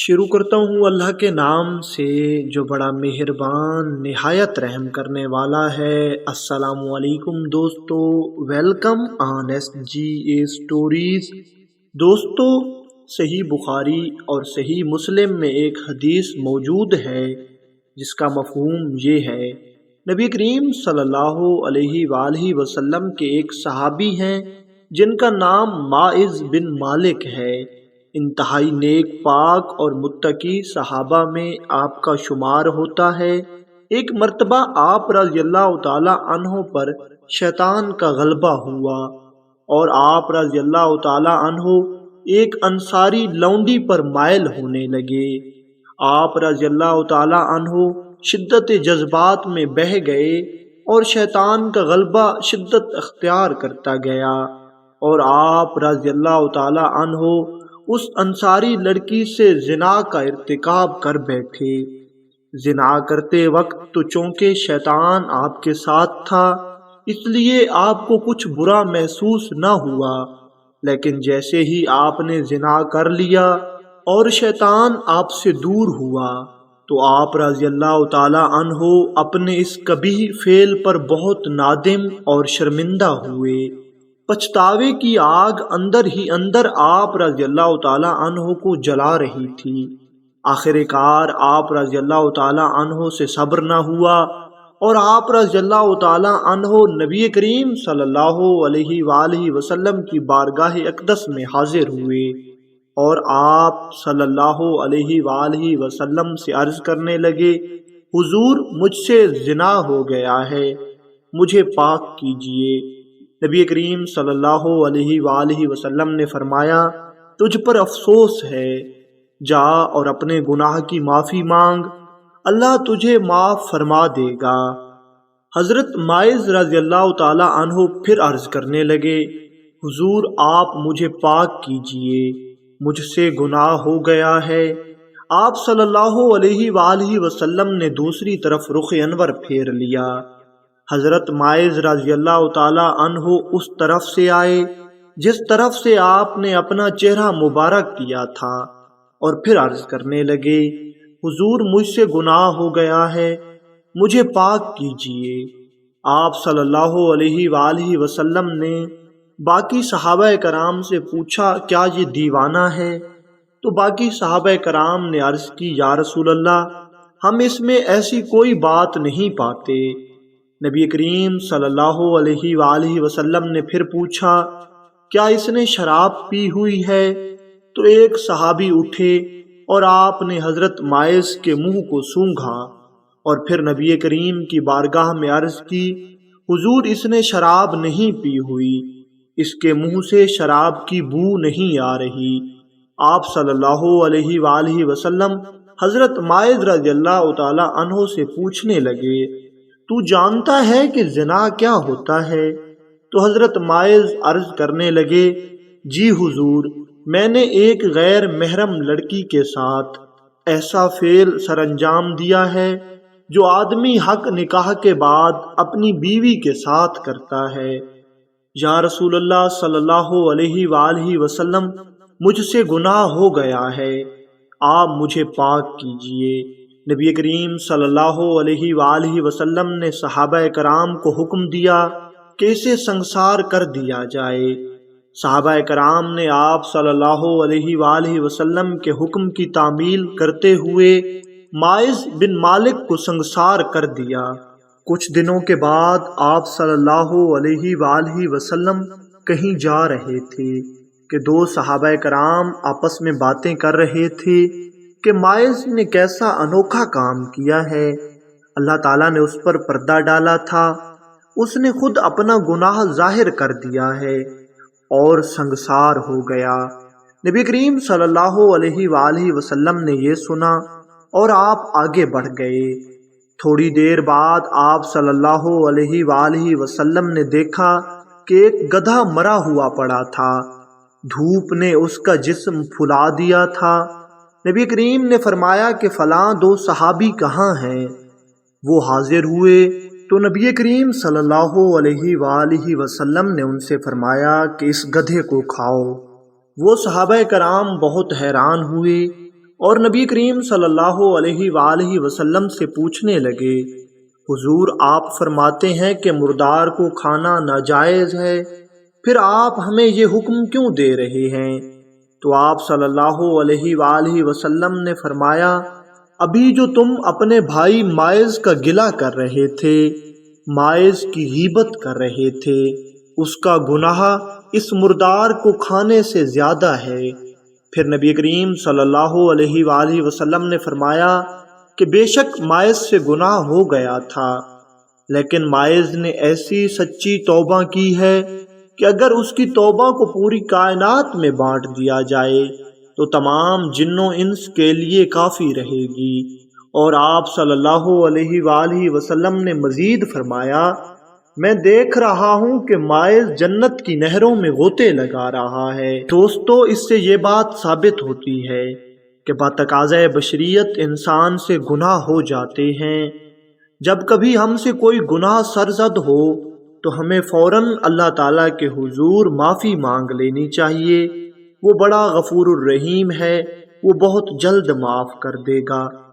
شروع کرتا ہوں اللہ کے نام سے جو بڑا مہربان نہایت رحم کرنے والا ہے۔ السلام علیکم دوستو، welcome on S G A stories. دوستو، صحیح بخاری اور صحیح مسلم میں ایک حدیث موجود ہے جس کا مفہوم یہ ہے۔ نبی کریم صلی اللہ علیہ وآلہ وسلم کے ایک صحابی ہیں جن کا نام ماعز بن مالک ہے۔ انتہائی نیک، پاک اور متقی صحابہ میں آپ کا شمار ہوتا ہے۔ ایک مرتبہ آپ رضی اللہ تعالی عنہ پر شیطان کا غلبہ ہوا اور آپ رضی اللہ تعالی عنہ ایک انصاری لونڈی پر مائل ہونے لگے۔ آپ رضی اللہ تعالی عنہ شدت جذبات میں بہہ گئے اور شیطان کا غلبہ شدت اختیار کرتا گیا اور آپ رضی اللہ تعالی عنہ اس انصاری لڑکی سے زنا کا ارتکاب کر بیٹھے۔ زنا کرتے وقت تو چونکہ شیطان آپ کے ساتھ تھا اس لیے آپ کو کچھ برا محسوس نہ ہوا، لیکن جیسے ہی آپ نے زنا کر لیا اور شیطان آپ سے دور ہوا تو آپ رضی اللہ تعالی عنہ اپنے اس قبیح فعل پر بہت نادم اور شرمندہ ہوئے۔ پچھتاوے کی آگ اندر ہی اندر آپ رضی اللہ تعالی عنہ کو جلا رہی تھی۔ آخر کار آپ رضی اللہ تعالی عنہ سے صبر نہ ہوا اور آپ رضی اللہ تعالی عنہ نبی کریم صلی اللہ علیہ وآلہ وسلم کی بارگاہ اقدس میں حاضر ہوئے اور آپ صلی اللہ علیہ وآلہ وسلم سے عرض کرنے لگے، حضور مجھ سے زنا ہو گیا ہے، مجھے پاک کیجیے۔ نبی کریم صلی اللہ علیہ وآلہ وسلم نے فرمایا، تجھ پر افسوس ہے، جا اور اپنے گناہ کی معافی مانگ، اللہ تجھے معاف فرما دے گا۔ حضرت ماعز رضی اللہ تعالی عنہ پھر عرض کرنے لگے، حضور آپ مجھے پاک کیجیے، مجھ سے گناہ ہو گیا ہے۔ آپ صلی اللہ علیہ وآلہ وسلم نے دوسری طرف رخ انور پھیر لیا۔ حضرت ماعز رضی اللہ تعالی عنہ اس طرف سے آئے جس طرف سے آپ نے اپنا چہرہ مبارک کیا تھا اور پھر عرض کرنے لگے، حضور مجھ سے گناہ ہو گیا ہے، مجھے پاک کیجیے۔ آپ صلی اللہ علیہ وآلہ وسلم نے باقی صحابہ کرام سے پوچھا، کیا یہ دیوانہ ہے؟ تو باقی صحابہ کرام نے عرض کی، یا رسول اللہ ہم اس میں ایسی کوئی بات نہیں پاتے۔ نبی کریم صلی اللہ علیہ وآلہ وسلم نے پھر پوچھا، کیا اس نے شراب پی ہوئی ہے؟ تو ایک صحابی اٹھے اور آپ نے حضرت ماعز کے منہ کو سونگھا اور پھر نبی کریم کی بارگاہ میں عرض کی، حضور اس نے شراب نہیں پی ہوئی، اس کے منہ سے شراب کی بو نہیں آ رہی۔ آپ صلی اللہ علیہ وآلہ وسلم حضرت ماعز رضی اللہ تعالی عنہ سے پوچھنے لگے، تو جانتا ہے کہ زنا کیا ہوتا ہے؟ تو حضرت ماعز عرض کرنے لگے، جی حضور میں نے ایک غیر محرم لڑکی کے ساتھ ایسا فعل سر انجام دیا ہے جو آدمی حق نکاح کے بعد اپنی بیوی کے ساتھ کرتا ہے۔ یا رسول اللہ صلی اللہ علیہ وآلہ وسلم مجھ سے گناہ ہو گیا ہے، آپ مجھے پاک کیجیے۔ نبی کریم صلی اللہ علیہ وآلہ وسلم نے صحابہ کرام کو حکم دیا کہ اسے سنسار کر دیا جائے۔ صحابہ کرام نے آپ صلی اللہ علیہ وآلہ وسلم کے حکم کی تعمیل کرتے ہوئے ماعز بن مالک کو سنسار کر دیا۔ کچھ دنوں کے بعد آپ صلی اللہ علیہ وآلہ وسلم کہیں جا رہے تھے کہ دو صحابہ کرام آپس میں باتیں کر رہے تھے کہ ماعز نے کیسا انوکھا کام کیا ہے، اللہ تعالیٰ نے اس پر پردہ ڈالا تھا، اس نے خود اپنا گناہ ظاہر کر دیا ہے اور سنگسار ہو گیا۔ نبی کریم صلی اللہ علیہ وآلہ وسلم نے یہ سنا اور آپ آگے بڑھ گئے۔ تھوڑی دیر بعد آپ صلی اللہ علیہ وآلہ وسلم نے دیکھا کہ ایک گدھا مرا ہوا پڑا تھا، دھوپ نے اس کا جسم پھلا دیا تھا۔ نبی کریم نے فرمایا کہ فلاں دو صحابی کہاں ہیں؟ وہ حاضر ہوئے تو نبی کریم صلی اللہ علیہ وآلہ وسلم نے ان سے فرمایا کہ اس گدھے کو کھاؤ۔ وہ صحابہ کرام بہت حیران ہوئے اور نبی کریم صلی اللہ علیہ وآلہ وسلم سے پوچھنے لگے، حضور آپ فرماتے ہیں کہ مردار کو کھانا ناجائز ہے، پھر آپ ہمیں یہ حکم کیوں دے رہے ہیں؟ تو آپ صلی اللہ علیہ وآلہ وسلم نے فرمایا، ابھی جو تم اپنے بھائی ماعز کا گلہ کر رہے تھے، ماعز کی غیبت کر رہے تھے، اس کا گناہ اس مردار کو کھانے سے زیادہ ہے۔ پھر نبی کریم صلی اللہ علیہ وآلہ وسلم نے فرمایا کہ بے شک ماعز سے گناہ ہو گیا تھا، لیکن ماعز نے ایسی سچی توبہ کی ہے کہ اگر اس کی توبہ کو پوری کائنات میں بانٹ دیا جائے تو تمام جن و انس کے لیے کافی رہے گی۔ اور آپ صلی اللہ علیہ وآلہ وسلم نے مزید فرمایا، میں دیکھ رہا ہوں کہ ماعز جنت کی نہروں میں غوطے لگا رہا ہے۔ دوستو، اس سے یہ بات ثابت ہوتی ہے کہ بتقاضۂ بشریت انسان سے گناہ ہو جاتے ہیں۔ جب کبھی ہم سے کوئی گناہ سرزد ہو تو ہمیں فوراً اللہ تعالیٰ کے حضور معافی مانگ لینی چاہیے۔ وہ بڑا غفور الرحیم ہے، وہ بہت جلد معاف کر دے گا۔